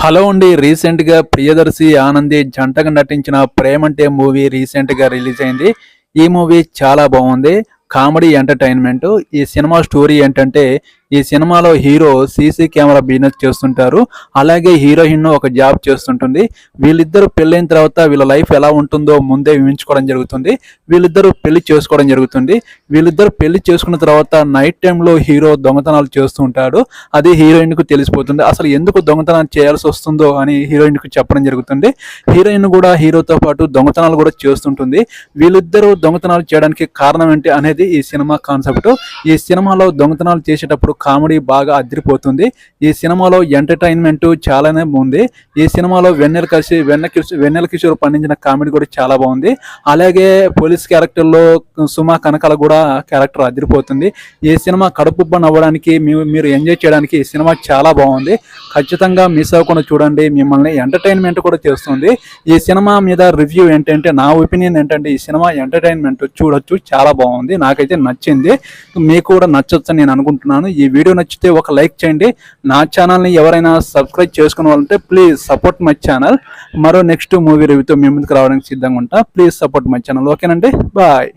Hello అండి. రీసెంట్‌గా ప్రియదర్శి, ఆనంది జంటగా నటించిన 'ప్రేమంటే' మూవీ రీసెంట్‌గా రిలీజ్ అయింది. ఈ మూవీ చాలా బావుంది. Comedy entertainment. ఈ సినిమా స్టోరీ ఏంటంటే, ఈ సినిమాలో హీరో సీసీ కెమెరా బిజినెస్ చేస్తుంటారు. అలాగే హీరోయిన్ ఒక జాబ్ చేస్తుంటుంది. వీళ్ళిద్దరూ పెళ్ళైన తర్వాత వీళ్ళ లైఫ్ ఎలా ఉంటుందో ముందే ఊహించుకోవడం జరుగుతుంది. వీళ్ళిద్దరూ పెళ్లి చేసుకోవడం జరుగుతుంది. వీళ్ళిద్దరూ పెళ్లి చేసుకున్న తర్వాత నైట్ టైంలో హీరో దొంగతనాలు చేస్తూ ఉంటాడు. అది హీరోయిన్‌కు తెలిసిపోతుంది. అసలు ఎందుకు దొంగతనం చేయాల్సి వస్తుందో అని హీరోయిన్‌కు చెప్పడం జరుగుతుంది. హీరోయిన్ కూడా హీరోతో పాటు దొంగతనాలు కూడా చేస్తుంటుంది. వీళ్ళిద్దరూ దొంగతనాలు చేయడానికి కారణం ఏంటి అనేది ఈ సినిమా కాన్సెప్ట్. ఈ సినిమాలో దొంగతనాలు చేసేటప్పుడు కామెడీ బాగా అదిరిపోతుంది. ఈ సినిమాలో ఎంటర్టైన్మెంట్ చాలానే ఉంది. ఈ సినిమాలో వెన్నెల కిషోర్ పండించిన కామెడీ కూడా చాలా బాగుంది. అలాగే పోలీస్ క్యారెక్టర్లో సుమా కనకాల కూడా క్యారెక్టర్ అదిరిపోతుంది. ఈ సినిమా కడుపుబ్బ నవ్వడానికి మీరు ఎంజాయ్ చేయడానికి ఈ సినిమా చాలా బాగుంది. ఖచ్చితంగా మిస్ అవ్వకుండా చూడండి. మిమ్మల్ని ఎంటర్టైన్మెంట్ కూడా చేస్తుంది. ఈ సినిమా మీద రివ్యూ ఏంటంటే, నా ఒపీనియన్ ఏంటంటే, ఈ సినిమా ఎంటర్టైన్మెంట్ చూడొచ్చు, చాలా బాగుంది. నాకైతే నచ్చింది. మీకు కూడా నచ్చొచ్చని నేను అనుకుంటున్నాను. ఈ వీడియో నచ్చితే ఒక లైక్ చేయండి. నా ఛానల్ని ఎవరైనా సబ్స్క్రైబ్ చేసుకునే వాళ్ళంటే ప్లీజ్ సపోర్ట్ మై ఛానల్. మరో నెక్స్ట్ మూవీ రివ్యూతో మీ ముందుకు రావడానికి సిద్ధంగా ఉంటా. Please support my channel. ఓకేనండి, బాయ్.